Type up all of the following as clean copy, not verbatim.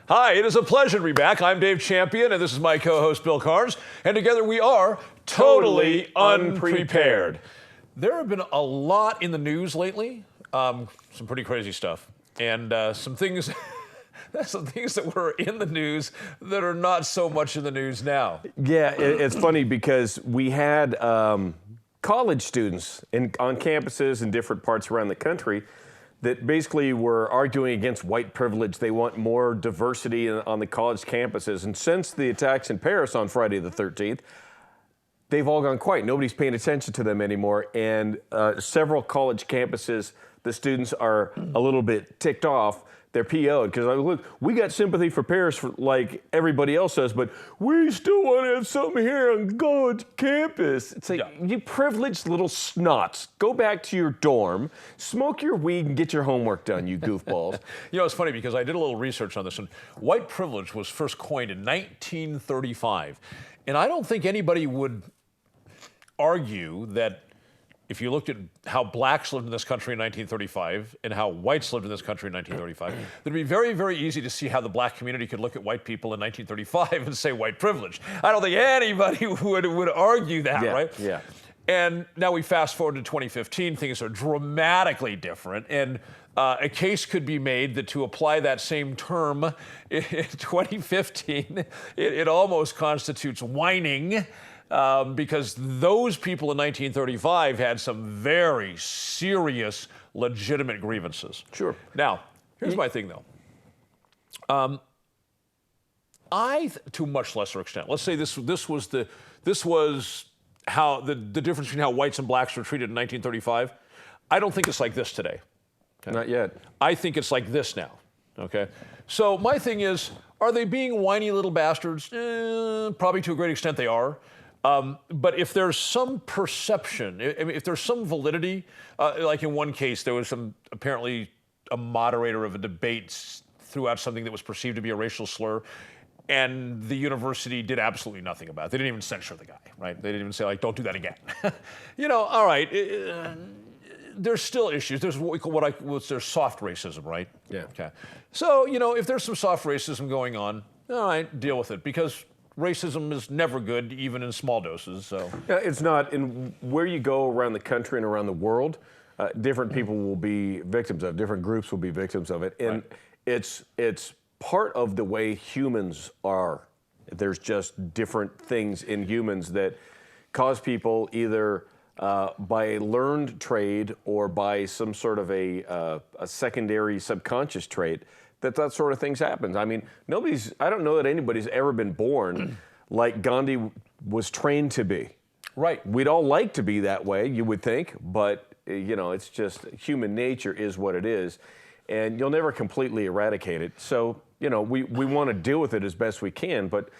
Hi, it is a pleasure to be back. I'm Dave Champion, and this is my co-host, Bill Carns. And together we are Totally Unprepared. There have been a lot in the news lately, some pretty crazy stuff, and some things that were in the news that are not so much in the news now. Yeah, it's funny because we had college students on campuses in different parts around the country that basically were arguing against white privilege. They want more diversity on the college campuses. And since the attacks in Paris on Friday the 13th, they've all gone quiet. Nobody's paying attention to them anymore. And several college campuses, the students are a little bit ticked off. They're PO'd because, look, we got sympathy for Paris like everybody else does, but we still want to have something here on college campus. It's like, you privileged little snots. Go back to your dorm, smoke your weed, and get your homework done, you goofballs. You know, it's funny because I did a little research on this, and white privilege was first coined in 1935. And I don't think anybody would argue that if you looked at how blacks lived in this country in 1935 and how whites lived in this country in 1935, it'd be very, very easy to see how the black community could look at white people in 1935 and say white privilege. I don't think anybody would argue that, right? Yeah. And now we fast forward to 2015, things are dramatically different. And a case could be made that to apply that same term in 2015, it almost constitutes whining. Because those people in 1935 had some very serious, legitimate grievances. Sure. Now, here's my thing, though. To a much lesser extent, let's say this was how the difference between how whites and blacks were treated in 1935. I don't think it's like this today. Okay? Not yet. I think it's like this now. Okay. So my thing is, are they being whiny little bastards? Probably to a great extent they are. But if there's some perception, if there's some validity, like in one case, there was apparently a moderator of a debate threw out something that was perceived to be a racial slur, and the university did absolutely nothing about it. They didn't even censure the guy, right? They didn't even say, like, don't do that again. You know, all right, there's still issues. There's what we call there's soft racism, right? Yeah. Okay. So, you know, if there's some soft racism going on, all right, deal with it, because racism is never good, even in small doses. So yeah, it's not. And where you go around the country and around the world, different people will be victims of. Different groups will be victims of it, and it's part of the way humans are. There's just different things in humans that cause people either by a learned trade or by some sort of a secondary subconscious trait, that sort of things happens. I mean, I don't know that anybody's ever been born like Gandhi was trained to be. Right. We'd all like to be that way, you would think, but you know, it's just human nature is what it is, and you'll never completely eradicate it. So, you know, we want to deal with it as best we can, but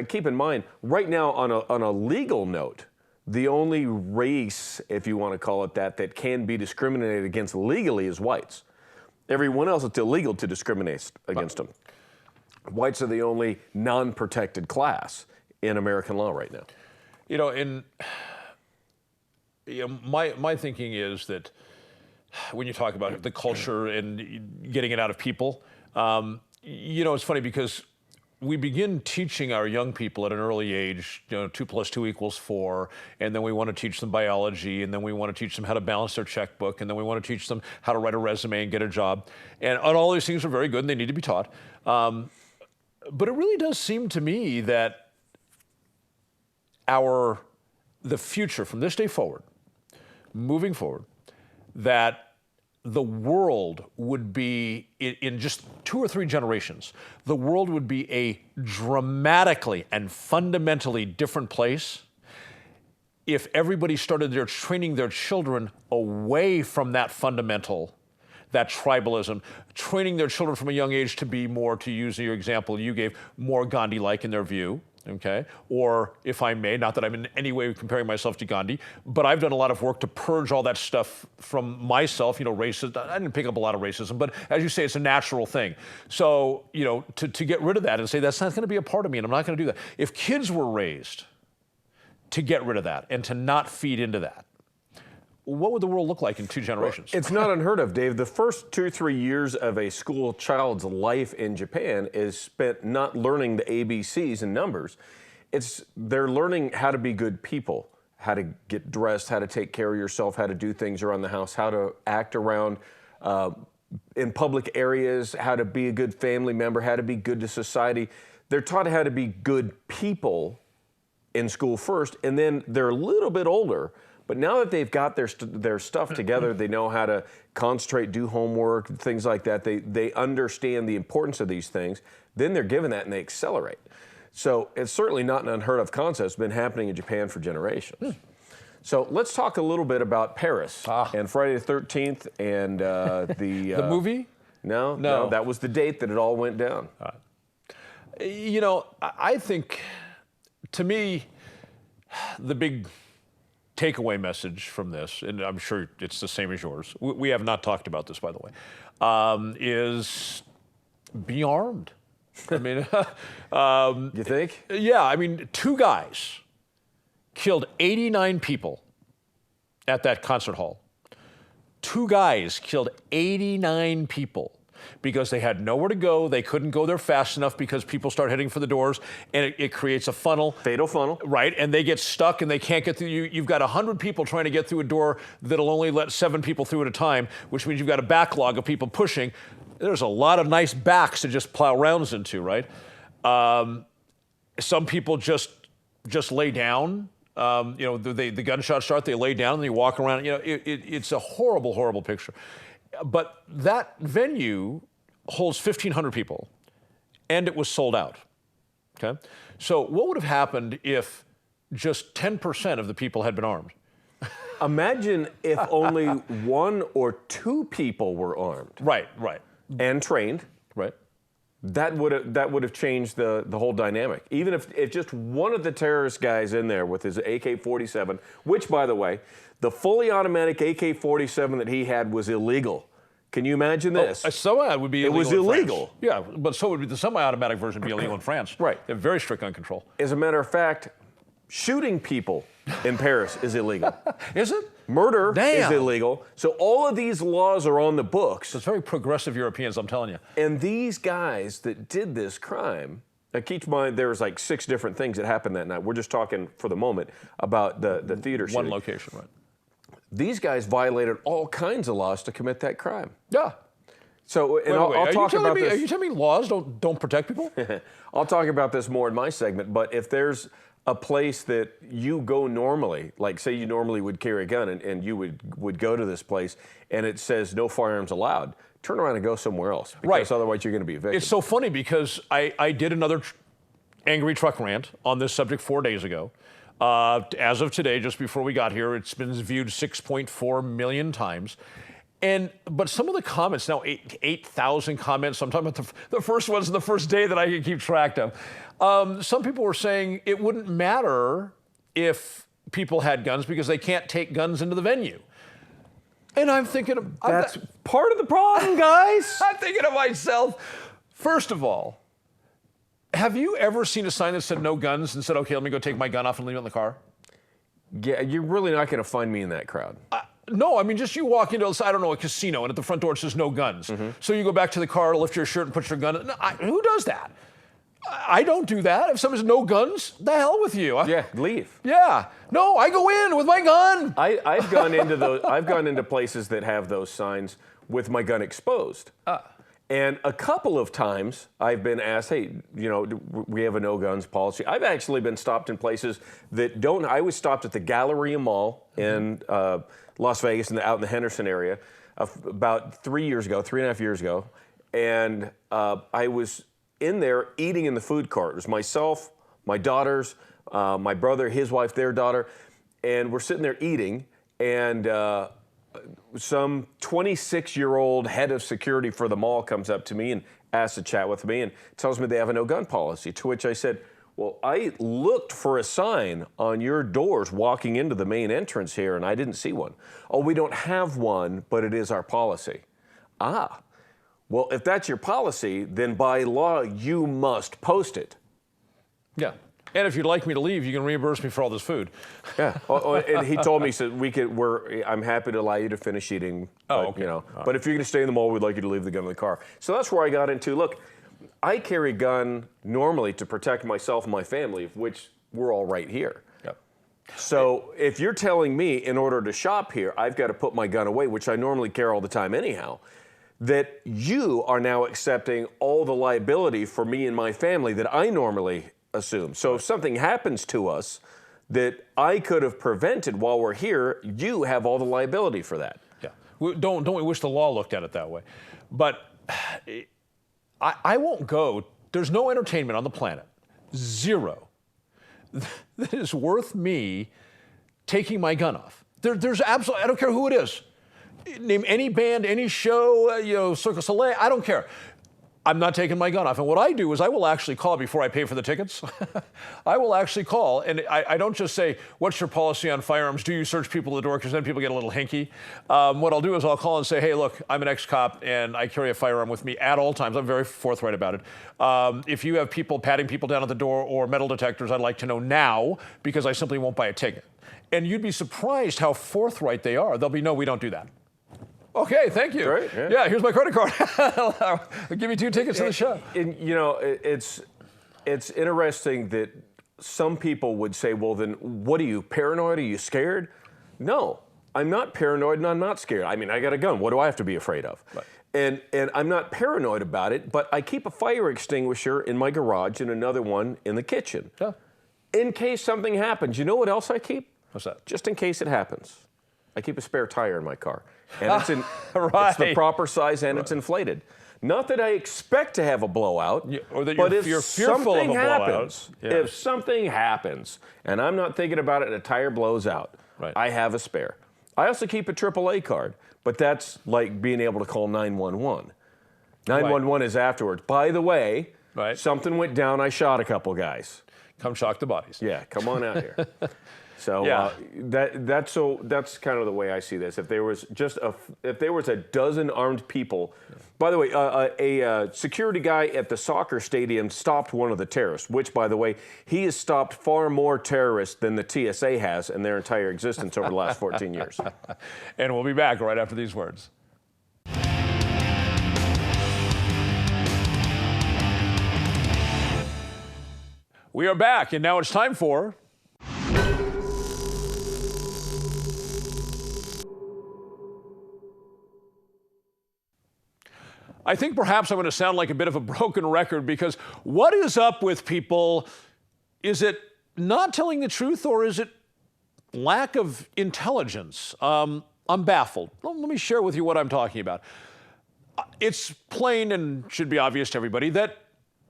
keep in mind, right now on a legal note, the only race, if you want to call it that can be discriminated against legally is whites. Everyone else, it's illegal to discriminate against them. Whites are the only non-protected class in American law right now. You know, my thinking is that when you talk about the culture and getting it out of people, you know, it's funny because we begin teaching our young people at an early age, you know, 2 + 2 = 4, and then we want to teach them biology, and then we want to teach them how to balance their checkbook, and then we want to teach them how to write a resume and get a job. And all these things are very good, and they need to be taught. But it really does seem to me that the future from this day forward, moving forward, that the world would be, in just 2 or 3 generations, the world would be a dramatically and fundamentally different place if everybody started training their children away from that fundamental, that tribalism, training their children from a young age to be more, to use your example you gave, more Gandhi-like in their view. Okay, or if I may, not that I'm in any way comparing myself to Gandhi, but I've done a lot of work to purge all that stuff from myself, you know, racism. I didn't pick up a lot of racism, but as you say, it's a natural thing. So, you know, to get rid of that and say, that's not going to be a part of me and I'm not going to do that. If kids were raised to get rid of that and to not feed into that, what would the world look like in 2 generations? It's not unheard of, Dave. The first 2 or 3 years of a school child's life in Japan is spent not learning the ABCs and numbers. They're learning how to be good people, how to get dressed, how to take care of yourself, how to do things around the house, how to act around in public areas, how to be a good family member, how to be good to society. They're taught how to be good people in school first, and then they're a little bit older. But now that they've got their stuff together, they know how to concentrate, do homework, things like that. They understand the importance of these things. Then they're given that and they accelerate. So it's certainly not an unheard of concept. It's been happening in Japan for generations. So let's talk a little bit about Paris and Friday the 13th and the movie? No, that was the date that it all went down. You know, I think, to me, the big takeaway message from this, and I'm sure it's the same as yours, we have not talked about this, by the way, is be armed. I mean, you think? Yeah, I mean, 2 guys killed 89 people at that concert hall. 2 guys killed 89 people because they had nowhere to go. They couldn't go there fast enough because people start heading for the doors, and it creates a funnel. Fatal funnel. Right, and they get stuck and they can't get through. You've got 100 people trying to get through a door that'll only let 7 people through at a time, which means you've got a backlog of people pushing. There's a lot of nice backs to just plow rounds into, right? Some people just lay down. You know, the gunshots start, they lay down, and they walk around. You know, it's a horrible, horrible picture. But that venue holds 1,500 people, and it was sold out. Okay, so what would have happened if just 10% of the people had been armed? Imagine if only 1 or 2 people were armed. Right. And trained. Right. That would have changed the whole dynamic. Even if just one of the terrorist guys in there with his AK-47, which, by the way, the fully automatic AK-47 that he had was illegal. Can you imagine this? A semi would be illegal. It was in illegal. France. Yeah, but so would be the semi-automatic version be illegal in France. Right. They have very strict gun control. As a matter of fact, shooting people in Paris is illegal. Is it? Murder is illegal. So all of these laws are on the books. It's very progressive Europeans, I'm telling you. And these guys that did this crime, now keep in mind there was like 6 different things that happened that night. We're just talking for the moment about the theater shooting. One location, right. These guys violated all kinds of laws to commit that crime. Yeah. So, and I'll talk about this. Are you telling me laws don't protect people? I'll talk about this more in my segment, but if there's a place that you go normally, like say you normally would carry a gun and you would go to this place and it says no firearms allowed, turn around and go somewhere else. Because otherwise you're going to be a victim. It's so funny because I did another angry truck rant on this subject 4 days ago. As of today, just before we got here, it's been viewed 6.4 million times. But some of the comments, now 8,000 comments, I'm talking about the first ones in the first day that I can keep track of. Some people were saying it wouldn't matter if people had guns because they can't take guns into the venue. And I'm thinking, that's part of the problem, guys. I'm thinking to myself, first of all, have you ever seen a sign that said no guns and said, okay, let me go take my gun off and leave it in the car? Yeah, you're really not going to find me in that crowd. No, I mean, just you walk into, I don't know, a casino, and at the front door it says no guns. Mm-hmm. So you go back to the car, lift your shirt, and put your gun in. Who does that? I don't do that. If someone says no guns, the hell with you. Yeah, leave. Yeah. No, I go in with my gun. I've gone into those. I've gone into places that have those signs with my gun exposed. And a couple of times I've been asked, hey, you know, we have a no guns policy. I've actually been stopped in places that don't. I was stopped at the Galleria Mall in Las Vegas, out in the Henderson area, about 3 years ago, 3.5 years ago. And I was in there eating in the food court. It was myself, my daughters, my brother, his wife, their daughter. And we're sitting there eating, and some 26-year-old head of security for the mall comes up to me and asks to chat with me and tells me they have a no-gun policy, to which I said, well, I looked for a sign on your doors walking into the main entrance here, and I didn't see one. Oh, we don't have one, but it is our policy. Ah, well, if that's your policy, then by law, you must post it. Yeah. And if you'd like me to leave, you can reimburse me for all this food. Yeah. And he told me, he said, I'm happy to allow you to finish eating. Oh, but, okay. You know, but if you're going to stay in the mall, we'd like you to leave the gun in the car. So that's where I got into, look, I carry a gun normally to protect myself and my family, of which we're all right here. Yep. So if you're telling me in order to shop here, I've got to put my gun away, which I normally carry all the time anyhow, that you are now accepting all the liability for me and my family that I normally assume. So if something happens to us that I could have prevented while we're here, you have all the liability for that. Yeah. Don't we wish the law looked at it that way? But I won't go. There's no entertainment on the planet, zero, that is worth me taking my gun off. There's absolutely, I don't care who it is. Name any band, any show, Cirque du Soleil, I don't care. I'm not taking my gun off. And what I do is I will actually call before I pay for the tickets. I will actually call, and I don't just say, what's your policy on firearms? Do you search people at the door? Because then people get a little hinky. What I'll do is I'll call and say, hey, look, I'm an ex-cop and I carry a firearm with me at all times. I'm very forthright about it. If you have people patting people down at the door or metal detectors, I'd like to know now because I simply won't buy a ticket. And you'd be surprised how forthright they are. They'll be, no, we don't do that. Okay, thank you. Great, yeah, here's my credit card. I'll give you 2 tickets to the show. And, it's interesting that some people would say, well, then what are you, paranoid? Are you scared? No, I'm not paranoid and I'm not scared. I mean, I got a gun. What do I have to be afraid of? Right. And I'm not paranoid about it, but I keep a fire extinguisher in my garage and another one in the kitchen. Yeah. In case something happens. You know what else I keep? What's that? Just in case it happens. I keep a spare tire in my car. And it's right. It's the proper size and it's inflated. Not that I expect to have a blowout, or that but you're fearful of a happens, blowout. Yeah. If something happens, and I'm not thinking about it and a tire blows out, right. I have a spare. I also keep a AAA card, but that's like being able to call 911. 911 is afterwards. By the way, right. something went down, I shot a couple guys. Come shock the bodies. Yeah, come on out here. So yeah. That's kind of the way I see this. If there was a dozen armed people, by the way, a security guy at the soccer stadium stopped one of the terrorists. Which, by the way, he has stopped far more terrorists than the TSA has in their entire existence over the last 14 years. And we'll be back right after these words. We are back, and now it's time for I think perhaps I'm going to sound like a bit of a broken record because what is up with people? Is it not telling the truth or is it lack of intelligence? I'm baffled. Let me share with you what I'm talking about. It's plain and should be obvious to everybody that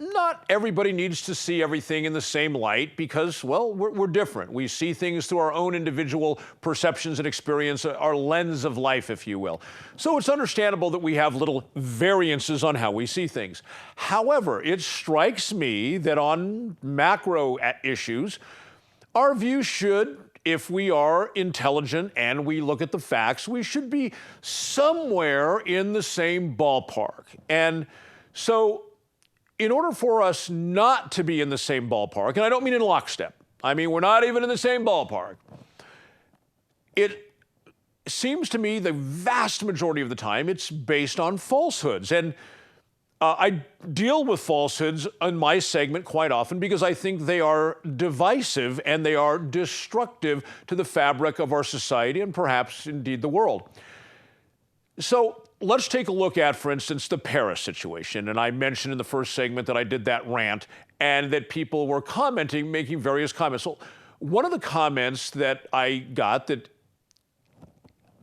not everybody needs to see everything in the same light because, well, we're different. We see things through our own individual perceptions and experience, our lens of life, if you will. So it's understandable that we have little variances on how we see things. However, it strikes me that on macro issues, our view should, if we are intelligent and we look at the facts, we should be somewhere in the same ballpark. And so in order for us not to be in the same ballpark, and I don't mean in lockstep, I mean we're not even in the same ballpark, it seems to me the vast majority of the time it's based on falsehoods. And I deal with falsehoods in my segment quite often because I think they are divisive and they are destructive to the fabric of our society and perhaps indeed the world. So let's take a look at, for instance, the Paris situation. And I mentioned in the first segment that I did that rant and that people were commenting, making various comments. So one of the comments that I got that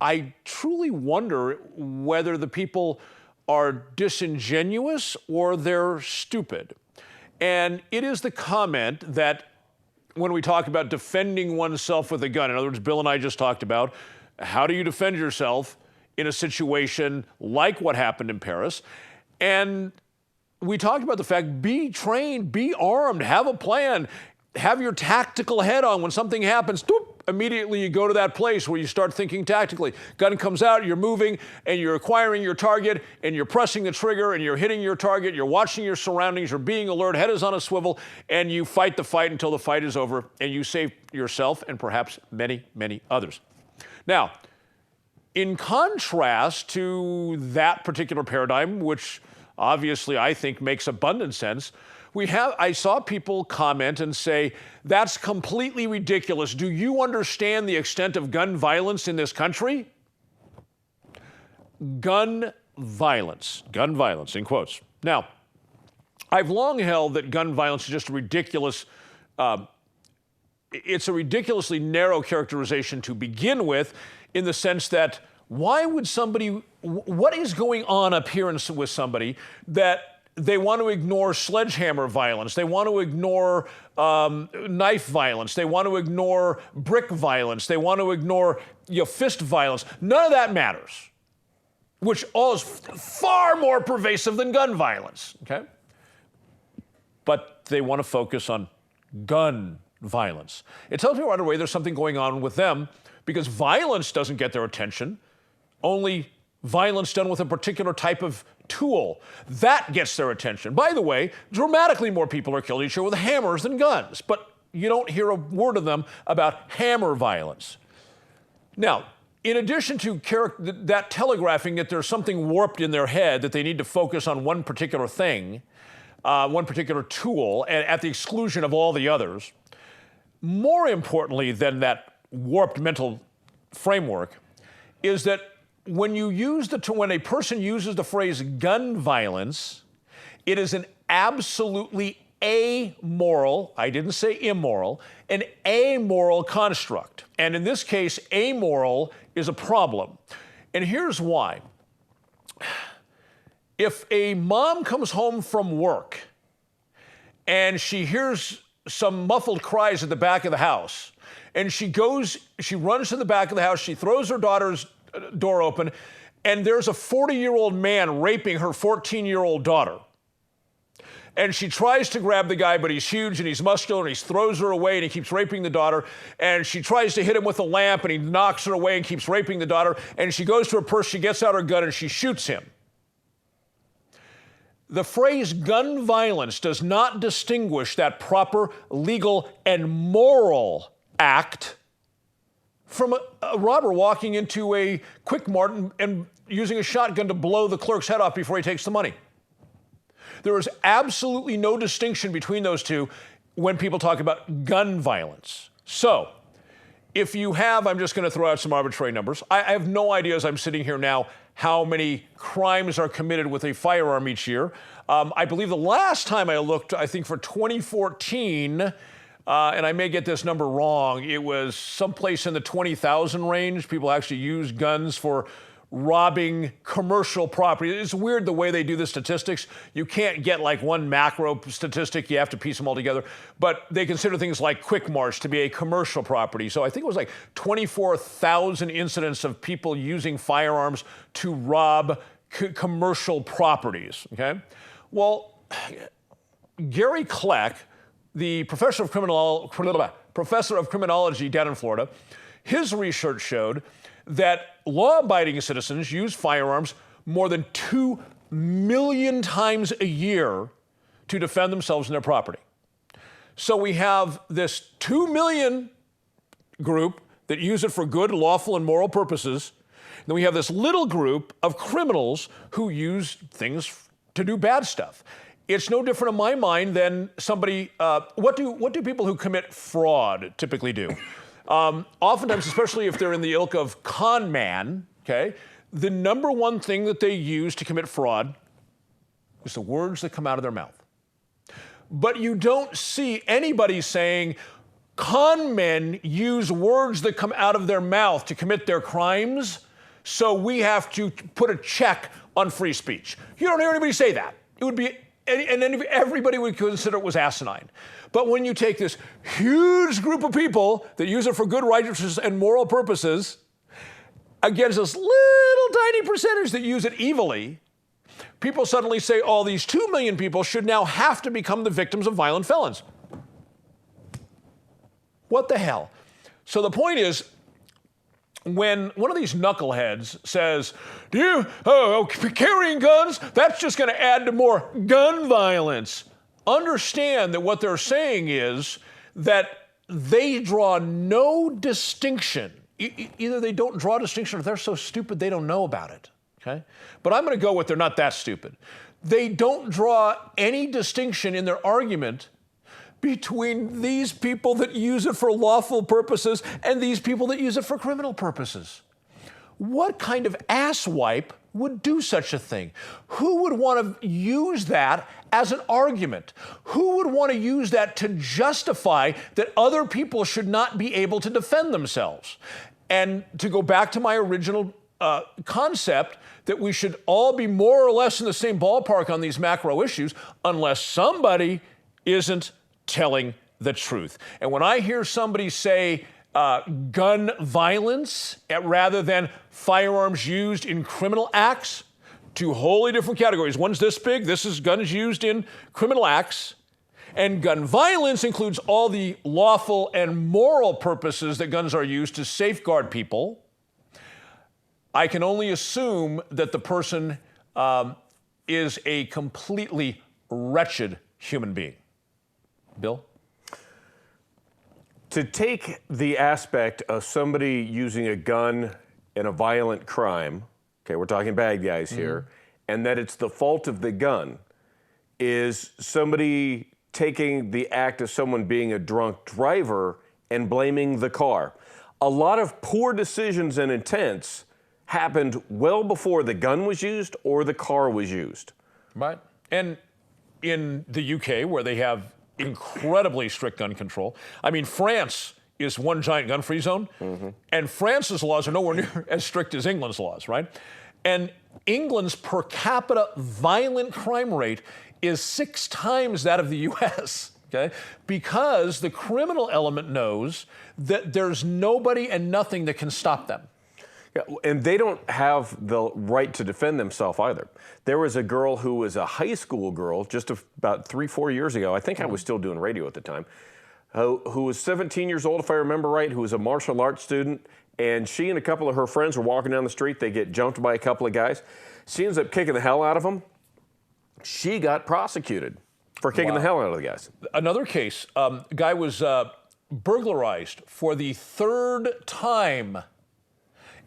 I truly wonder whether the people are disingenuous or they're stupid. And it is the comment that when we talk about defending oneself with a gun, in other words, Bill and I just talked about, how do you defend yourself in a situation like what happened in Paris? And we talked about the fact, be trained, be armed, have a plan. have your tactical head on. When something happens, doop, immediately you go to that place where you start thinking tactically. Gun comes out, you're moving, and you're acquiring your target, and you're pressing the trigger, and you're hitting your target, you're watching your surroundings, you're being alert, head is on a swivel, and you fight the fight until the fight is over, and you save yourself and perhaps many, many others. Now, in contrast to that particular paradigm, which obviously I think makes abundant sense, I saw people comment and say, that's completely ridiculous. Do you understand the extent of gun violence in this country? Gun violence, in quotes. Now, I've long held that gun violence is just ridiculous. It's a ridiculously narrow characterization to begin with, in the sense that what is going on up here with somebody that they want to ignore sledgehammer violence, they want to ignore knife violence, they want to ignore brick violence, they want to ignore fist violence. None of that matters, which all is far more pervasive than gun violence, okay? But they want to focus on gun violence. It tells me right away there's something going on with them, because violence doesn't get their attention, only violence done with a particular type of tool. That gets their attention. By the way, dramatically more people are killed each year with hammers than guns, but you don't hear a word of them about hammer violence. Now, in addition to that telegraphing that there's something warped in their head, that they need to focus on one particular thing, one particular tool, and at the exclusion of all the others, more importantly than that warped mental framework is that when a person uses the phrase gun violence, it is an absolutely amoral, I didn't say immoral, an amoral construct. And in this case, amoral is a problem. And here's why. If a mom comes home from work and she hears some muffled cries at the back of the house, and she runs to the back of the house, she throws her daughter's door open, and there's a 40-year-old man raping her 14-year-old daughter. And she tries to grab the guy, but he's huge and he's muscular, and he throws her away and he keeps raping the daughter. And she tries to hit him with a lamp, and he knocks her away and keeps raping the daughter. And she goes to her purse, she gets out her gun, and she shoots him. The phrase gun violence does not distinguish that proper legal and moral act from a robber walking into a Quick Mart and using a shotgun to blow the clerk's head off before he takes the money. There is absolutely no distinction between those two when people talk about gun violence. So, if you have, I'm just going to throw out some arbitrary numbers. I have no idea as I'm sitting here now how many crimes are committed with a firearm each year. I believe the last time I looked, I think for 2014, and I may get this number wrong, it was someplace in the 20,000 range. People actually use guns for robbing commercial property. It's weird the way they do the statistics. You can't get like one macro statistic. You have to piece them all together. But they consider things like Quick Marts to be a commercial property. So I think it was like 24,000 incidents of people using firearms to rob commercial properties, okay? Well, Gary Kleck, the professor of criminology down in Florida, his research showed that law-abiding citizens use firearms more than 2 million times a year to defend themselves and their property. So we have this 2 million group that use it for good, lawful, and moral purposes. Then we have this little group of criminals who use things to do bad stuff. It's no different in my mind than somebody, what do people who commit fraud typically do? Oftentimes, especially if they're in the ilk of con man, okay, the number one thing that they use to commit fraud is the words that come out of their mouth. But you don't see anybody saying con men use words that come out of their mouth to commit their crimes, so we have to put a check on free speech. You don't hear anybody say that. It would be, and then everybody would consider it was asinine. But when you take this huge group of people that use it for good, righteous, and moral purposes against this little tiny percentage that use it evilly, people suddenly say, oh, these 2 million people should now have to become the victims of violent felons. What the hell? So the point is, when one of these knuckleheads says, carrying guns, that's just going to add to more gun violence. Understand that what they're saying is that they draw no distinction. Either they don't draw a distinction or they're so stupid they don't know about it. Okay? But I'm going to go with they're not that stupid. They don't draw any distinction in their argument between these people that use it for lawful purposes and these people that use it for criminal purposes. What kind of asswipe would do such a thing? Who would want to use that as an argument? Who would want to use that to justify that other people should not be able to defend themselves? And to go back to my original concept that we should all be more or less in the same ballpark on these macro issues, unless somebody isn't telling the truth. And when I hear somebody say gun violence rather than firearms used in criminal acts, two wholly different categories. One's this big, this is guns used in criminal acts, and gun violence includes all the lawful and moral purposes that guns are used to safeguard people. I can only assume that the person is a completely wretched human being. Bill? To take the aspect of somebody using a gun in a violent crime, okay, we're talking bad guys here, and that it's the fault of the gun, is somebody taking the act of someone being a drunk driver and blaming the car. A lot of poor decisions and intents happened well before the gun was used or the car was used. Right. And in the UK, where they have incredibly strict gun control, I mean, France is one giant gun-free zone, and France's laws are nowhere near as strict as England's laws, right? And England's per capita violent crime rate is 6 times that of the US, okay? Because the criminal element knows that there's nobody and nothing that can stop them. Yeah, and they don't have the right to defend themselves either. There was a girl who was a high school girl just about 3-4 years ago. I think I was still doing radio at the time, who was 17 years old, if I remember right, who was a martial arts student. And she and a couple of her friends were walking down the street. They get jumped by a couple of guys. She ends up kicking the hell out of them. She got prosecuted for kicking the hell out of the guys. Another case, guy was burglarized for the 3rd time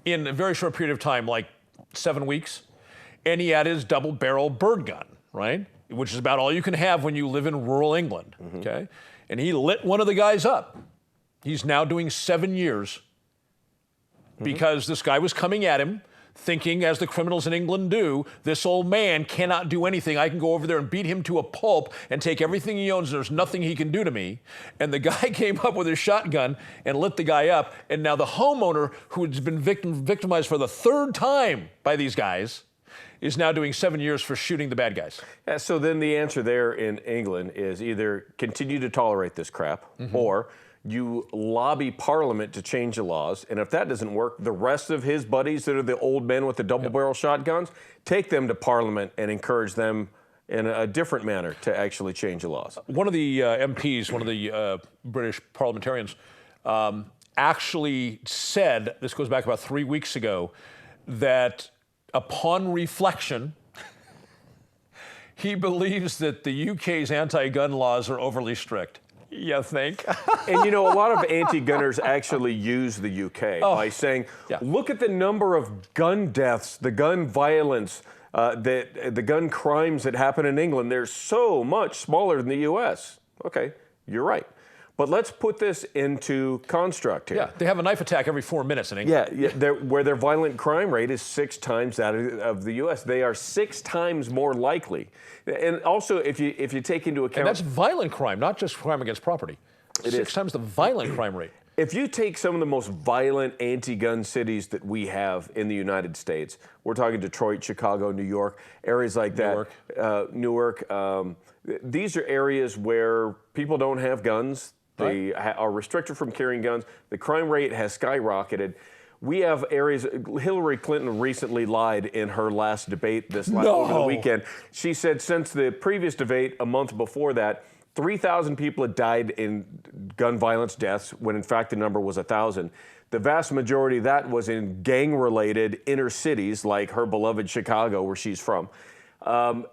in a very short period of time, like 7 weeks, and he had his double-barrel bird gun, right? Which is about all you can have when you live in rural England, okay? And he lit one of the guys up. He's now doing 7 years because this guy was coming at him thinking, as the criminals in England do, this old man cannot do anything. I can go over there and beat him to a pulp and take everything he owns. There's nothing he can do to me. And the guy came up with his shotgun and lit the guy up. And now the homeowner, who has been victimized for the 3rd time by these guys, is now doing 7 years for shooting the bad guys. Yeah, so then the answer there in England is either continue to tolerate this crap or you lobby Parliament to change the laws, and if that doesn't work, the rest of his buddies that are the old men with the double-barrel shotguns, take them to Parliament and encourage them in a different manner to actually change the laws. One of the MPs, one of the British parliamentarians, actually said, this goes back about 3 weeks ago, that upon reflection, he believes that the UK's anti-gun laws are overly strict. You think? And you know, a lot of anti-gunners actually use the UK by saying, look at the number of gun deaths, the gun violence, the gun crimes that happen in England. They're so much smaller than the US. Okay, you're right. But let's put this into construct here. Yeah, they have a knife attack every 4 minutes in England. Yeah, where their violent crime rate is 6 times that of the U.S. They are 6 times more likely. And also, if you take into account... And that's violent crime, not just crime against property. It 6 is. times the violent crime rate. If you take some of the most violent anti-gun cities that we have in the United States, we're talking Detroit, Chicago, New York, areas like that. Newark. These are areas where people don't have guns. They are restricted from carrying guns. The crime rate has skyrocketed. We have areas. Hillary Clinton recently lied in her last debate over the weekend. She said since the previous debate a month before that, 3,000 people had died in gun violence deaths when in fact the number was 1,000. The vast majority of that was in gang-related inner cities like her beloved Chicago, where she's from.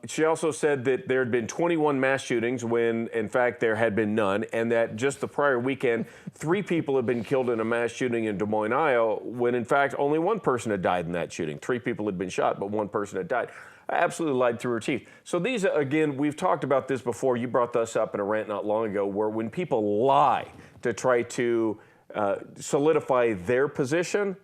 She also said that there had been 21 mass shootings when in fact there had been none, and that just the prior weekend, 3 people had been killed in a mass shooting in Des Moines, Iowa, when in fact only 1 person had died in that shooting. 3 people had been shot, but 1 person had died. I absolutely lied through her teeth. So these, again, we've talked about this before. You brought this up in a rant not long ago, where when people lie to try to solidify their position,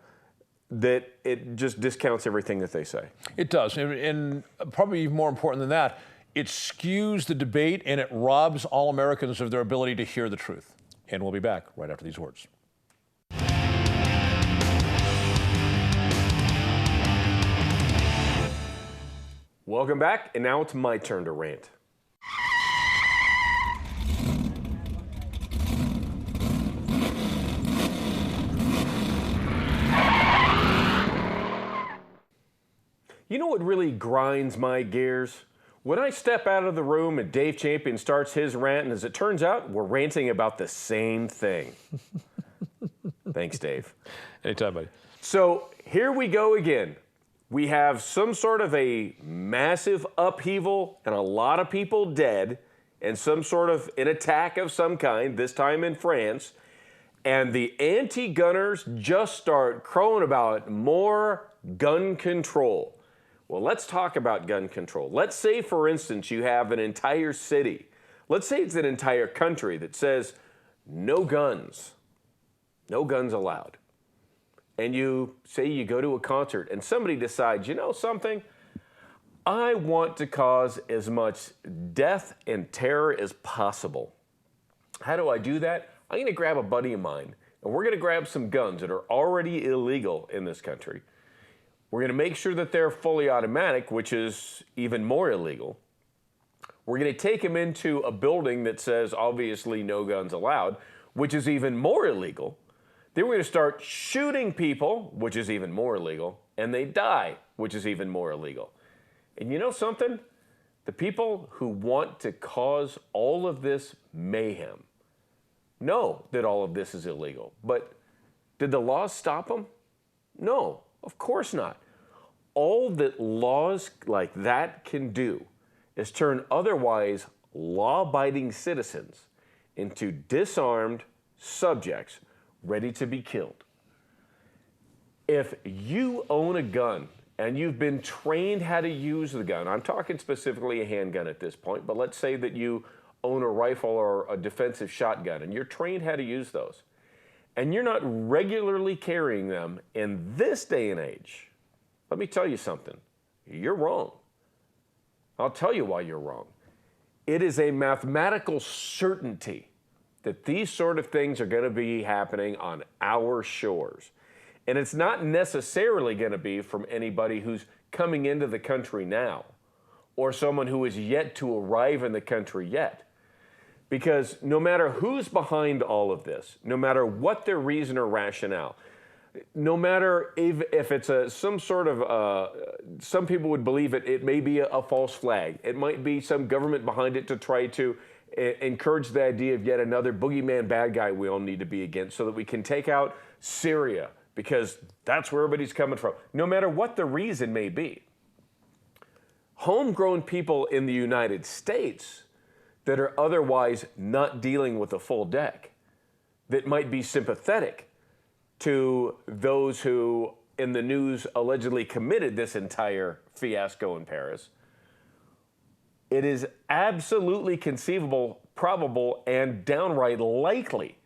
that it just discounts everything that they say. It does, and probably even more important than that, it skews the debate and it robs all Americans of their ability to hear the truth. And we'll be back right after these words. Welcome back, and now it's my turn to rant. You know what really grinds my gears? When I step out of the room and Dave Champion starts his rant, and as it turns out, we're ranting about the same thing. Thanks, Dave. Anytime, buddy. So here we go again. We have some sort of a massive upheaval and a lot of people dead and some sort of an attack of some kind, this time in France. And the anti-gunners just start crowing about more gun control. Well, let's talk about gun control. Let's say, for instance, you have an entire city. Let's say it's an entire country that says no guns. No guns allowed. And you say you go to a concert and somebody decides, you know something? I want to cause as much death and terror as possible. How do I do that? I'm going to grab a buddy of mine and we're going to grab some guns that are already illegal in this country. We're going to make sure that they're fully automatic, which is even more illegal. We're going to take them into a building that says obviously no guns allowed, which is even more illegal. Then we're going to start shooting people, which is even more illegal, and they die, which is even more illegal. And you know something? The people who want to cause all of this mayhem know that all of this is illegal. But did the laws stop them? No, of course not. All that laws like that can do is turn otherwise law-abiding citizens into disarmed subjects ready to be killed. If you own a gun and you've been trained how to use the gun, I'm talking specifically a handgun at this point, but let's say that you own a rifle or a defensive shotgun and you're trained how to use those, and you're not regularly carrying them in this day and age, let me tell you something. You're wrong. I'll tell you why you're wrong. It is a mathematical certainty that these sort of things are going to be happening on our shores. And it's not necessarily going to be from anybody who's coming into the country now or someone who is yet to arrive in the country yet. Because no matter who's behind all of this, no matter what their reason or rationale, no matter if it's some sort of, some people would believe it may be a false flag. It might be some government behind it to try to encourage the idea of yet another boogeyman bad guy we all need to be against so that we can take out Syria, because that's where everybody's coming from. No matter what the reason may be, homegrown people in the United States that are otherwise not dealing with a full deck, that might be sympathetic to those who in the news allegedly committed this entire fiasco in Paris, it is absolutely conceivable, probable, and downright likely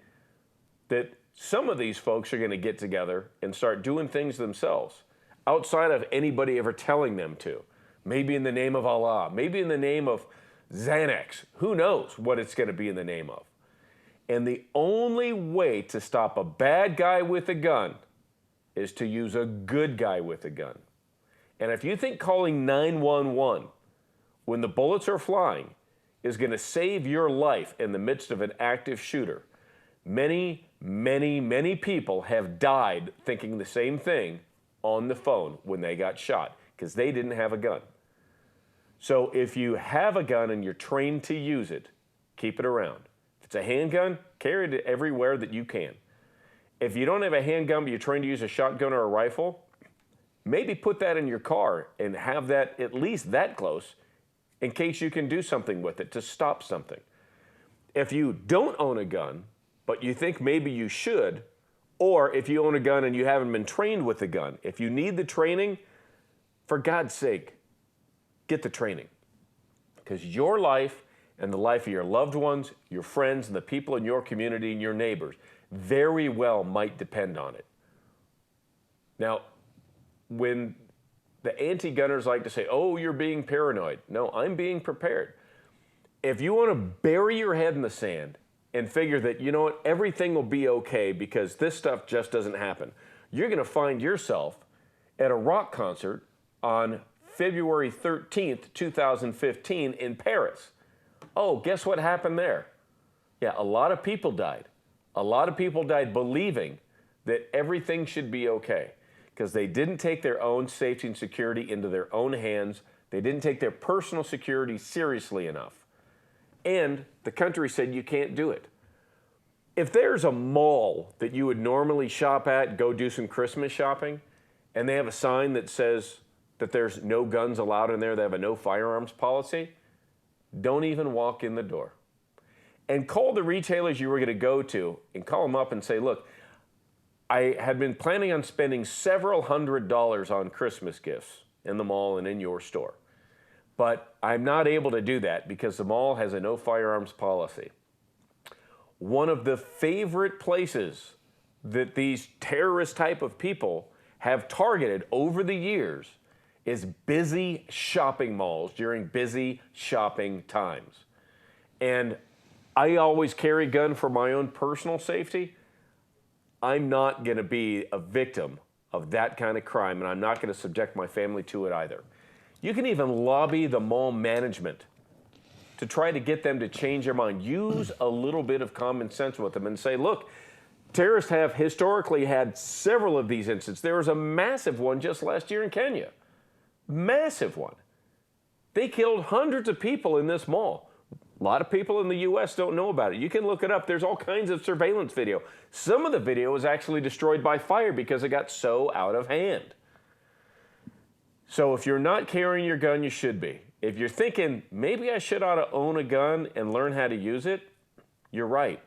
that some of these folks are going to get together and start doing things themselves outside of anybody ever telling them to. Maybe in the name of Allah, maybe in the name of Xanax. Who knows what it's going to be in the name of? And the only way to stop a bad guy with a gun is to use a good guy with a gun. And if you think calling 911 when the bullets are flying is going to save your life in the midst of an active shooter, many, many, many people have died thinking the same thing on the phone when they got shot because they didn't have a gun. So if you have a gun and you're trained to use it, keep it around. If it's a handgun, carry it everywhere that you can. If you don't have a handgun but you're trying to use a shotgun or a rifle, maybe put that in your car and have that at least that close in case you can do something with it to stop something. If you don't own a gun, but you think maybe you should, or if you own a gun and you haven't been trained with a gun, if you need the training, for God's sake, get the training. Because your life and the life of your loved ones, your friends, and the people in your community and your neighbors very well might depend on it. Now, when the anti-gunners like to say, oh, you're being paranoid. No, I'm being prepared. If you want to bury your head in the sand and figure that, you know what, everything will be okay because this stuff just doesn't happen, you're going to find yourself at a rock concert on February 13th, 2015 in Paris. Oh, guess what happened there? Yeah, a lot of people died. A lot of people died believing that everything should be okay because they didn't take their own safety and security into their own hands. They didn't take their personal security seriously enough. And the country said you can't do it. If there's a mall that you would normally shop at, go do some Christmas shopping, and they have a sign that says that there's no guns allowed in there, they have a no firearms policy, don't even walk in the door. And call the retailers you were going to go to and call them up and say, look, I had been planning on spending several $100s on Christmas gifts in the mall and in your store. But I'm not able to do that because the mall has a no firearms policy. One of the favorite places that these terrorist type of people have targeted over the years is busy shopping malls during busy shopping times. And I always carry a gun for my own personal safety. I'm not going to be a victim of that kind of crime, and I'm not going to subject my family to it either. You can even lobby the mall management to try to get them to change their mind. Use a little bit of common sense with them and say, look, terrorists have historically had several of these incidents. There was a massive one just last year in Kenya. Massive one. They killed hundreds of people in this mall. A lot of people in the U.S. don't know about it. You can look it up. There's all kinds of surveillance video. Some of the video was actually destroyed by fire because it got so out of hand. So if you're not carrying your gun, you should be. If you're thinking, maybe I should ought to own a gun and learn how to use it, you're right.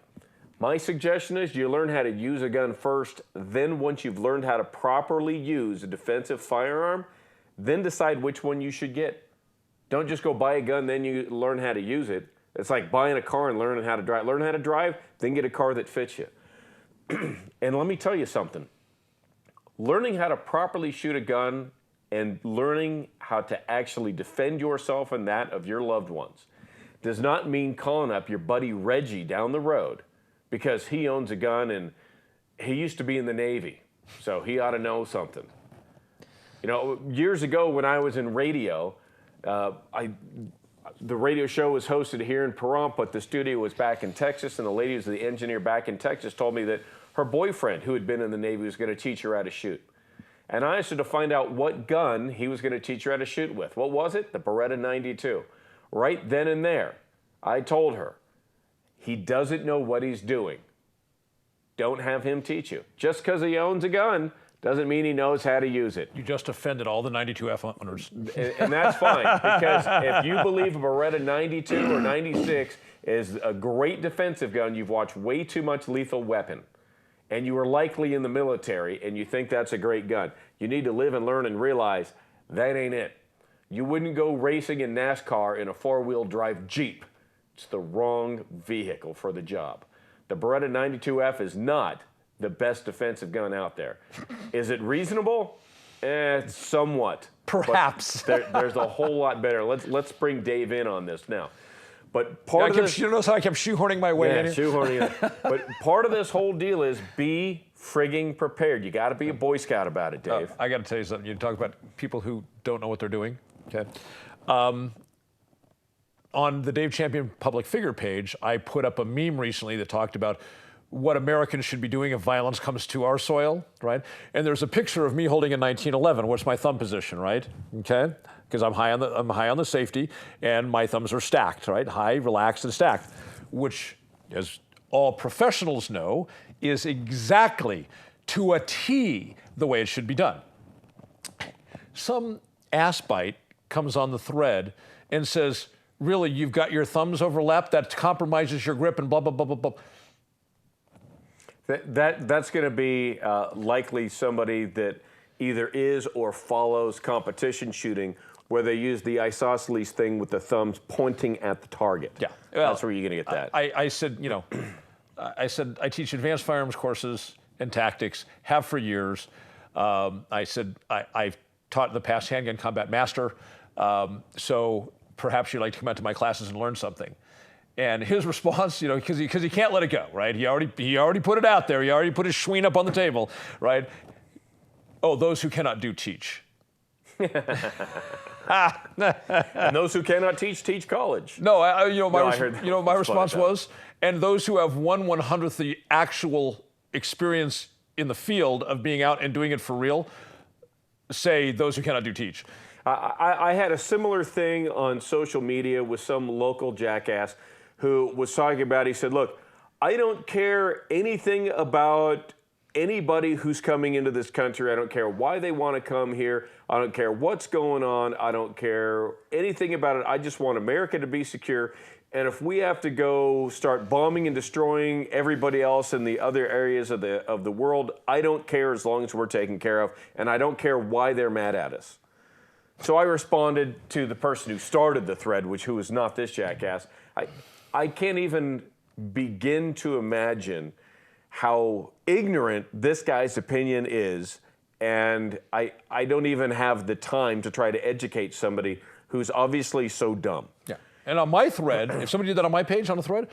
My suggestion is you learn how to use a gun first, then once you've learned how to properly use a defensive firearm, then decide which one you should get. Don't just go buy a gun, then you learn how to use it. It's like buying a car and learning how to drive. Learn how to drive, then get a car that fits you. And let me tell you something. Learning how to properly shoot a gun and learning how to actually defend yourself and that of your loved ones does not mean calling up your buddy Reggie down the road because he owns a gun and he used to be in the Navy, so he ought to know something. You know, years ago when I was in radio, the radio show was hosted here in Pahrump, but the studio was back in Texas, and the lady who's the engineer back in Texas told me that her boyfriend, who had been in the Navy, was going to teach her how to shoot. And I asked her to find out what gun he was going to teach her how to shoot with. What was it? The Beretta 92. Right then and there, I told her, he doesn't know what he's doing. Don't have him teach you. Just because he owns a gun doesn't mean he knows how to use it. You just offended all the 92F owners. And that's fine, because if you believe a Beretta 92 or 96 is a great defensive gun, you've watched way too much Lethal Weapon. And you were likely in the military, and you think that's a great gun. You need to live and learn and realize that ain't it. You wouldn't go racing in NASCAR in a four-wheel drive Jeep. It's the wrong vehicle for the job. The Beretta 92F is not the best defensive gun out there. Is it reasonable? Somewhat. Perhaps. There's a whole lot better. Let's bring Dave in on this now. But part of this, you notice how I kept shoehorning my way in here? Shoehorning in. But part of this whole deal is be frigging prepared. You got to be a Boy Scout about it, Dave. I got to tell you something. You talk about people who don't know what they're doing. Okay. On the Dave Champion public figure page, I put up a meme recently that talked about what Americans should be doing if violence comes to our soil, right? And there's a picture of me holding a 1911. What's my thumb position, right? Okay, because I'm high on the safety, and my thumbs are stacked, right? High, relaxed, and stacked. which, as all professionals know, is exactly to a T the way it should be done. Some assbite comes on the thread and says, really, you've got your thumbs overlapped, that compromises your grip and blah, blah, blah, blah, blah. That's going to be likely somebody that either is or follows competition shooting where they use the isosceles thing with the thumbs pointing at the target. Yeah. Well, that's where you're going to get that. I said, you know, I teach advanced firearms courses and tactics, have for years. I said, I've taught in the past handgun combat master, so perhaps you'd like to come out to my classes and learn something. And his response, you know, because he can't let it go, right? He already put it out there. He already put his schween up on the table, right? Oh, those who cannot do teach. And those who cannot teach college. No, my response was, and those who have 1/100th the actual experience in the field of being out and doing it for real, say those who cannot do teach. I had a similar thing on social media with some local jackass who was talking about, he said, look, I don't care anything about anybody who's coming into this country. I don't care why they want to come here. I don't care what's going on. I don't care anything about it. I just want America to be secure. And if we have to go start bombing and destroying everybody else in the other areas of the world, I don't care as long as we're taken care of. And I don't care why they're mad at us. So I responded to the person who started the thread, who was not this jackass. I can't even begin to imagine how ignorant this guy's opinion is, and I don't even have the time to try to educate somebody who's obviously so dumb. Yeah. And on my thread, if somebody did that on my page on the thread,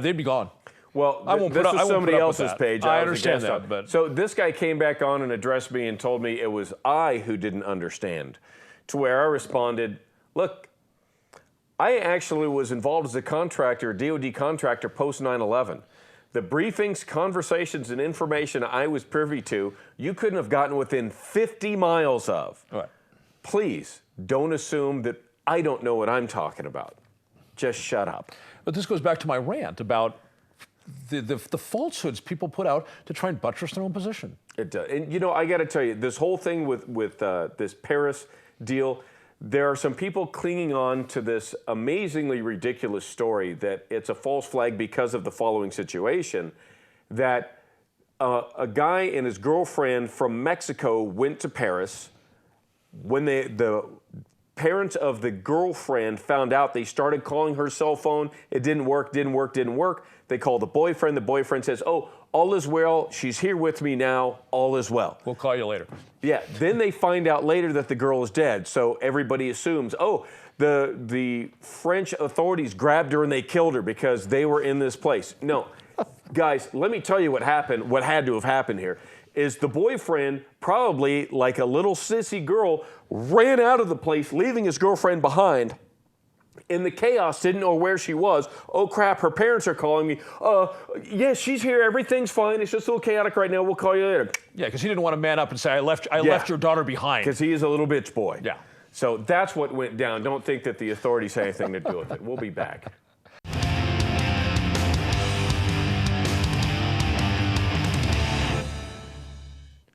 they'd be gone. Well, this was somebody else's page. I understand that. But so this guy came back on and addressed me and told me it was I who didn't understand. To where I responded, look, I actually was involved as a contractor, DOD contractor, post 9/11. The briefings, conversations, and information I was privy to, you couldn't have gotten within 50 miles of. All right. Please don't assume that I don't know what I'm talking about. Just shut up. But this goes back to my rant about the falsehoods people put out to try and buttress their own position. It does. And, you know, I got to tell you, this whole thing with this Paris deal, there are some people clinging on to this amazingly ridiculous story that it's a false flag because of the following situation, that a guy and his girlfriend from Mexico went to Paris. When the parents of the girlfriend found out, they started calling her cell phone. It didn't work. They called the boyfriend. The boyfriend says, oh, all is well. She's here with me now. All is well. We'll call you later. Yeah. Then they find out later that the girl is dead. So everybody assumes, oh, the French authorities grabbed her and they killed her because they were in this place. No. Guys, let me tell you what happened, what had to have happened here, is the boyfriend, probably like a little sissy girl, ran out of the place, leaving his girlfriend behind. In the chaos, didn't know where she was. Oh, crap, her parents are calling me. Yes, she's here. Everything's fine. It's just a little chaotic right now. We'll call you later. Yeah, because he didn't want to man up and say, I left your daughter behind. Because he is a little bitch boy. Yeah. So that's what went down. Don't think that the authorities had anything to do with it. We'll be back.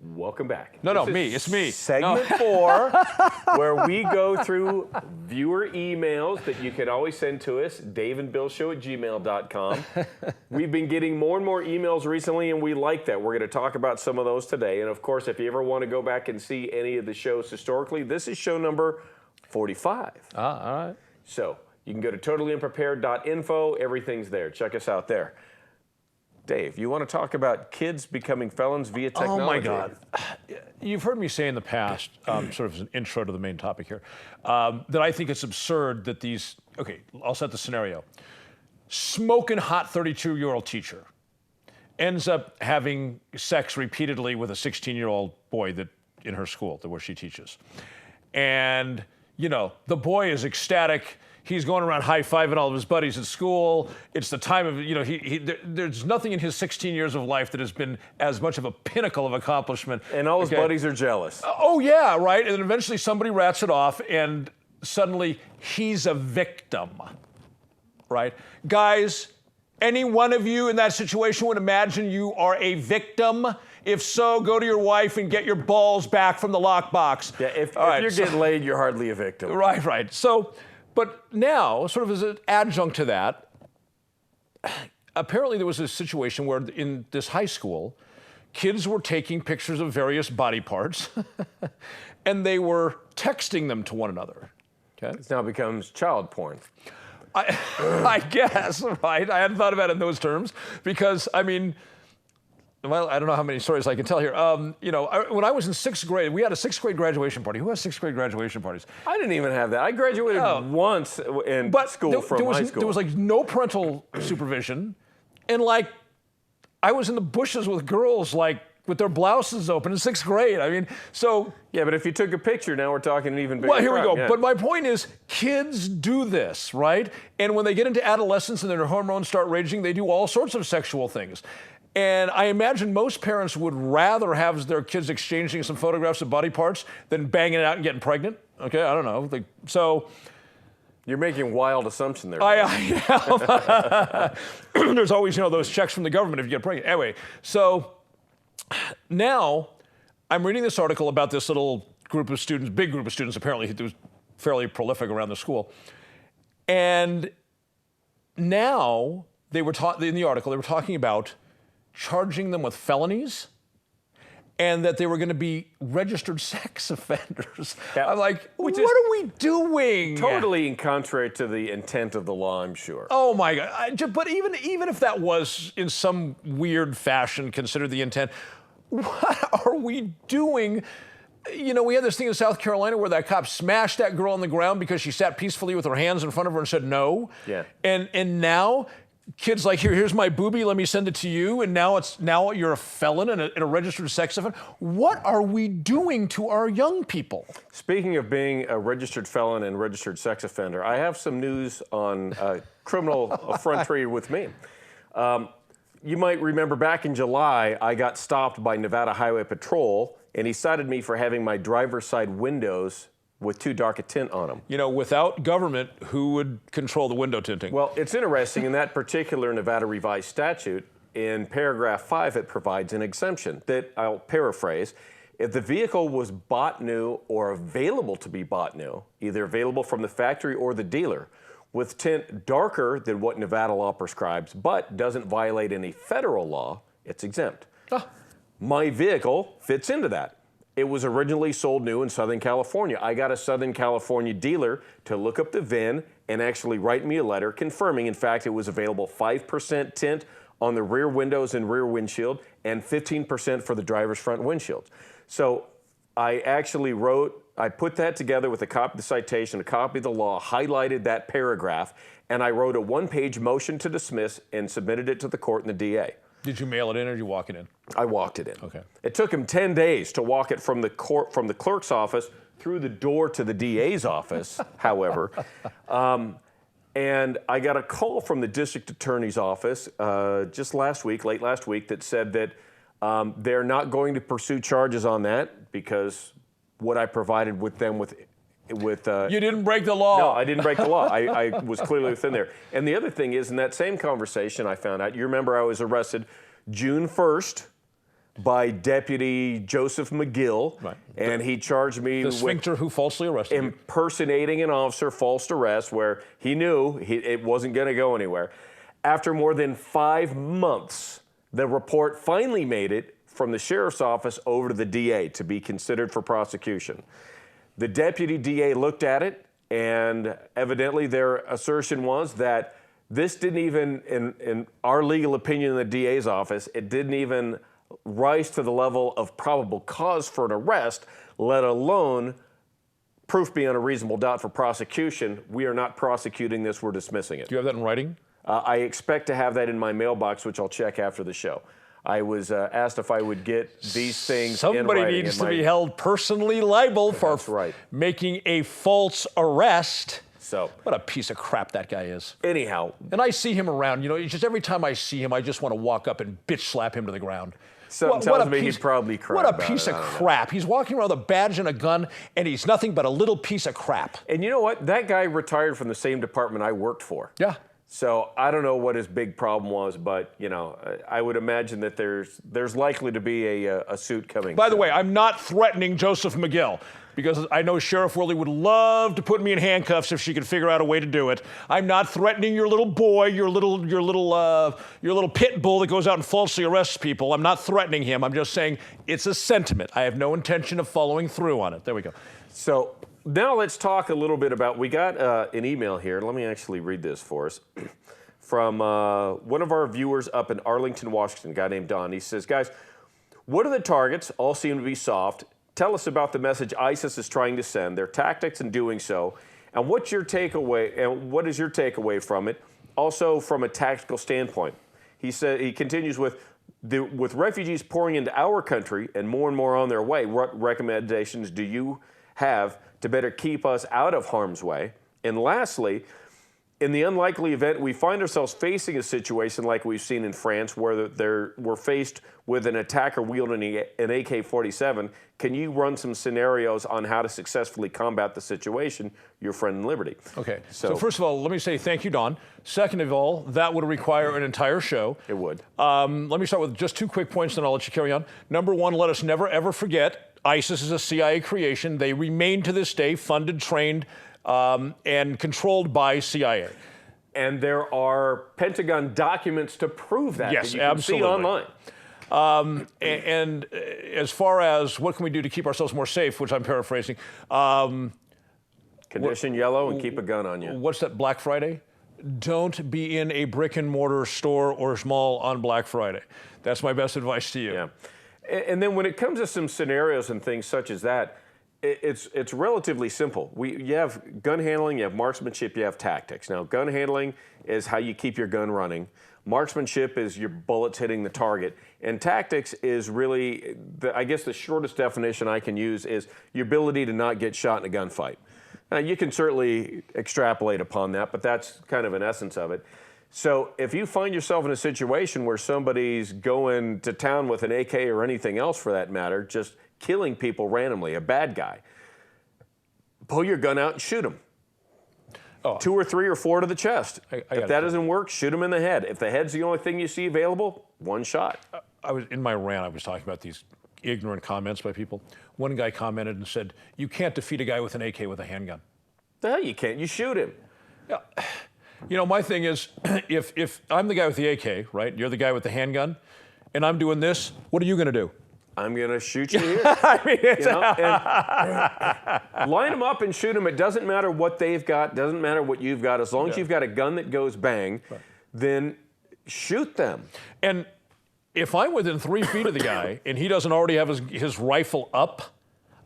Welcome back. No, it's me. Segment 4, where we go through viewer emails that you can always send to us, daveandbillshow@gmail.com. We've been getting more and more emails recently, and we like that. We're going to talk about some of those today. And, of course, if you ever want to go back and see any of the shows historically, this is show number 45. All right. So you can go to totallyunprepared.info. Everything's there. Check us out there. Dave, you want to talk about kids becoming felons via technology? Oh, my God. You've heard me say in the past, sort of as an intro to the main topic here, that I think it's absurd that these, okay, I'll set the scenario. Smoking hot 32-year-old teacher ends up having sex repeatedly with a 16-year-old boy that in her school, where she teaches. And, you know, the boy is ecstatic. He's going around high-fiving all of his buddies at school. It's the time of, you know, there's nothing in his 16 years of life that has been as much of a pinnacle of accomplishment. And all his buddies are jealous. Oh, yeah, right? And then eventually somebody rats it off, and suddenly he's a victim, right? Guys, Any one of you in that situation would imagine you are a victim? If so, go to your wife and get your balls back from the lockbox. Yeah, if you're getting laid, you're hardly a victim. Right. So, but now, sort of as an adjunct to that, apparently there was a situation where in this high school, kids were taking pictures of various body parts and they were texting them to one another. Okay? It now becomes child porn. I guess, right? I hadn't thought about it in those terms because, I mean, well, I don't know how many stories I can tell here. When I was in 6th grade, we had a 6th grade graduation party. Who has 6th grade graduation parties? I didn't even have that. I graduated once in school from high school. There was like no parental supervision. And like, I was in the bushes with girls like with their blouses open in 6th grade. I mean, so. Yeah, but if you took a picture, now we're talking an even bigger Well, here we go. Yeah. But my point is, kids do this, right? And when they get into adolescence and their hormones start raging, they do all sorts of sexual things. And I imagine most parents would rather have their kids exchanging some photographs of body parts than banging it out and getting pregnant. Okay, I don't know. So. You're making wild assumption there. I am. There's always, those checks from the government if you get pregnant. Anyway, so now I'm reading this article about this little group of students, big group of students, apparently, who was fairly prolific around the school. And now they were in the article, they were talking about charging them with felonies and that they were going to be registered sex offenders. Yeah. I'm like, what are we doing? Totally in contrary to the intent of the law, I'm sure. Oh my God! But even if that was in some weird fashion considered the intent, what are we doing? We had this thing in South Carolina where that cop smashed that girl on the ground because she sat peacefully with her hands in front of her and said no. Yeah. And now. Kids like, here's my boobie, let me send it to you, and now you're a felon and a registered sex offender. What are we doing to our young people? Speaking of being a registered felon and registered sex offender, I have some news on criminal effrontery with me. You might remember back in July, I got stopped by Nevada Highway Patrol, and he cited me for having my driver's side windows with too dark a tint on them. Without government, who would control the window tinting? Well, it's interesting. In that particular Nevada revised statute, in paragraph 5, it provides an exemption that I'll paraphrase. If the vehicle was bought new or available to be bought new, either available from the factory or the dealer, with tint darker than what Nevada law prescribes, but doesn't violate any federal law, it's exempt. My vehicle fits into that. It was originally sold new in Southern California. I got a Southern California dealer to look up the VIN and actually write me a letter confirming, in fact, it was available 5% tint on the rear windows and rear windshield and 15% for the driver's front windshield. So I actually I put that together with a copy of the citation, a copy of the law, highlighted that paragraph, and I wrote a 1-page motion to dismiss and submitted it to the court and the DA. Did you mail it in or did you walk it in? I walked it in. Okay. It took him 10 days to walk it from the clerk's office through the door to the DA's office, however. And I got a call from the district attorney's office just late last week, that said that they're not going to pursue charges on that because what I provided with them with you didn't break the law. No, I didn't break the law. I was clearly within there. And the other thing is, in that same conversation, I found out, you remember I was arrested June 1st by Deputy Joseph McGill, right. And he charged me the sphincter who falsely arrested you. Impersonating an officer, false arrest, where he knew it wasn't going to go anywhere. After more than 5 months, the report finally made it from the sheriff's office over to the DA to be considered for prosecution. The deputy DA looked at it, and evidently their assertion was that this didn't even, in our legal opinion in the DA's office, it didn't even rise to the level of probable cause for an arrest, let alone proof beyond a reasonable doubt for prosecution. We are not prosecuting this, we're dismissing it. Do you have that in writing? I expect to have that in my mailbox, which I'll check after the show. I was asked if I would get these things in writing. Somebody needs to be held personally liable for making a false arrest. So, what a piece of crap that guy is. Anyhow. And I see him around, just every time I see him, I just want to walk up and bitch slap him to the ground. Something tells me he'd probably cry What a about piece it, of crap. He's walking around with a badge and a gun, and he's nothing but a little piece of crap. And you know what? That guy retired from the same department I worked for. Yeah. So I don't know what his big problem was, but I would imagine that there's likely to be a suit coming. By the way, I'm not threatening Joseph McGill, because I know Sheriff Worley would love to put me in handcuffs if she could figure out a way to do it. I'm not threatening your little boy, your little pit bull that goes out and falsely arrests people. I'm not threatening him. I'm just saying it's a sentiment. I have no intention of following through on it. There we go. So now let's talk a little bit about, we got an email here. Let me actually read this for us. From one of our viewers up in Arlington, Washington, a guy named Don. He says, guys, what are the targets? All seem to be soft. Tell us about the message ISIS is trying to send, their tactics in doing so, and what's your takeaway, and what is your takeaway from it? Also from a tactical standpoint. He continues with refugees pouring into our country and more on their way, what recommendations do you have to better keep us out of harm's way? And lastly, in the unlikely event we find ourselves facing a situation like we've seen in France, where we're faced with an attacker wielding an AK-47, can you run some scenarios on how to successfully combat the situation, your friend in Liberty? Okay, so first of all, let me say thank you, Don. Second of all, that would require an entire show. It would. Let me start with just 2 quick points, then I'll let you carry on. Number one, let us never, ever forget, ISIS is a CIA creation. They remain to this day funded, trained, and controlled by CIA. And there are Pentagon documents to prove that. Yes, that you can absolutely. see online. And as far as what can we do to keep ourselves more safe, which I'm paraphrasing. Condition yellow and keep a gun on you. What's that, Black Friday? Don't be in a brick and mortar store or mall on Black Friday. That's my best advice to you. Yeah. And then when it comes to some scenarios and things such as that, it's relatively simple. You have gun handling, you have marksmanship, you have tactics. Now, gun handling is how you keep your gun running. Marksmanship is your bullets hitting the target. And tactics is really, I guess the shortest definition I can use is your ability to not get shot in a gunfight. Now, you can certainly extrapolate upon that, but that's kind of an essence of it. So if you find yourself in a situation where somebody's going to town with an AK or anything else for that matter, just killing people randomly, a bad guy, pull your gun out and shoot him. Oh. 2 or 3 or 4 to the chest. If that doesn't work, shoot him in the head. If the head's the only thing you see available, 1 shot. In my rant, I was talking about these ignorant comments by people. One guy commented and said, you can't defeat a guy with an AK with a handgun. The hell you can't. You shoot him. Yeah. You know, my thing is, if I'm the guy with the AK, right? You're the guy with the handgun, and I'm doing this, what are you going to do? I'm going to shoot you here. I mean, line them up and shoot them. It doesn't matter what they've got. Doesn't matter what you've got. As long as you've got a gun that goes bang, then shoot them. And if I'm within 3 feet of the guy and he doesn't already have his rifle up,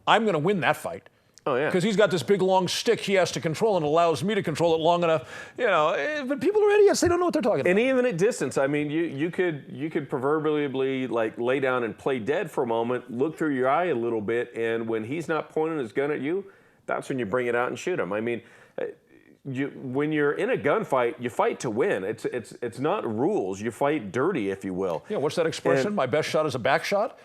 I'm going to win that fight. Oh, yeah. Because he's got this big, long stick he has to control, and it allows me to control it long enough. You know, but people are idiots. They don't know what they're talking about. And even at distance, I mean, you could proverbially like lay down and play dead for a moment, look through your eye a little bit, and when he's not pointing his gun at you, that's when you bring it out and shoot him. I mean, when you're in a gunfight, you fight to win. It's not rules. You fight dirty, if you will. Yeah, what's that expression? My best shot is a back shot?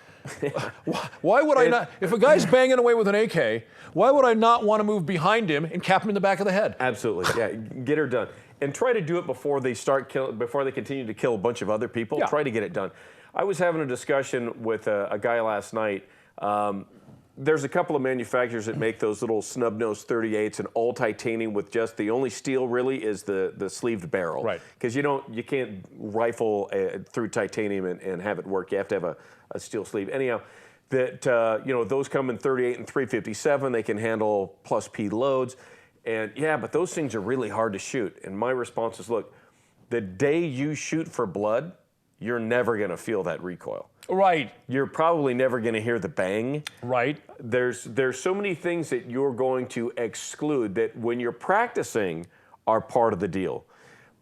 Why would I not? If a guy's banging away with an AK, why would I not want to move behind him and cap him in the back of the head? Absolutely, yeah. Get her done, and try to do it before they before they continue to kill a bunch of other people. Yeah. Try to get it done. I was having a discussion with a guy last night. There's a couple of manufacturers that make those little snub-nosed 38s and all titanium with just the only steel really is the sleeved barrel. Right. Because you can't rifle through titanium and have it work. You have to have a steel sleeve. Anyhow, those come in 38 and 357. They can handle plus P loads. And yeah, but those things are really hard to shoot. And my response is, look, the day you shoot for blood, you're never going to feel that recoil. Right. You're probably never going to hear the bang. Right. There's so many things that you're going to exclude that when you're practicing are part of the deal.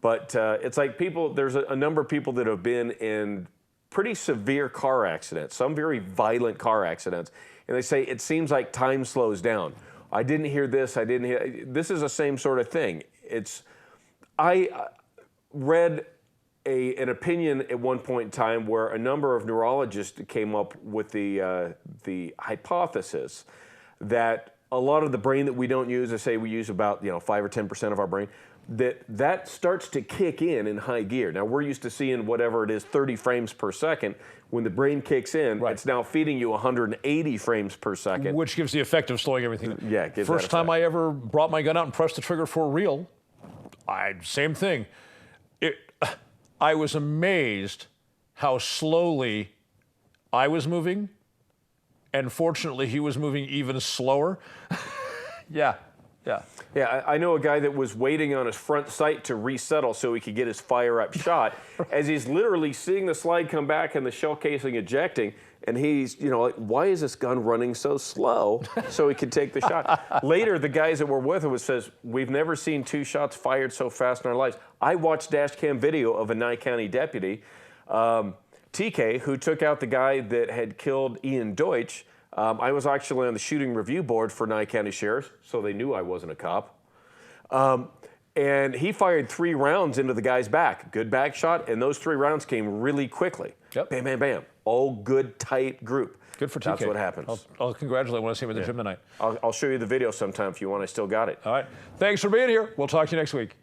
But it's like there's a number of people that have been in pretty severe car accidents, some very violent car accidents, and they say it seems like time slows down. I didn't hear this, I didn't hear, this is the same sort of thing. I read an opinion at one point in time where a number of neurologists came up with the hypothesis that a lot of the brain that we don't use, I say we use about 5 or 10% of our brain, that starts to kick in high gear. Now, we're used to seeing whatever it is, 30 frames per second. When the brain kicks in, Right. it's now feeding you 180 frames per second. Which gives the effect of slowing everything down. Yeah, it gives First that time effect. I ever brought my gun out and pressed the trigger for real, same thing. I was amazed how slowly I was moving, and fortunately he was moving even slower. Yeah. Yeah, I know a guy that was waiting on his front sight to resettle so he could get his fire-up shot as he's literally seeing the slide come back and the shell casing ejecting, and he's, like, why is this gun running so slow so he could take the shot? Later, the guys that were with him says, we've never seen 2 shots fired so fast in our lives. I watched dash cam video of a Nye County deputy, TK, who took out the guy that had killed Ian Deutsch. I was actually on the shooting review board for Nye County Sheriff's, so they knew I wasn't a cop. And he fired 3 rounds into the guy's back. Good back shot, and those 3 rounds came really quickly. Yep. Bam, bam, bam. All good, tight group. Good for TK. That's what happens. I'll congratulate him when I see him at the gym tonight. I'll show you the video sometime if you want. I still got it. All right. Thanks for being here. We'll talk to you next week.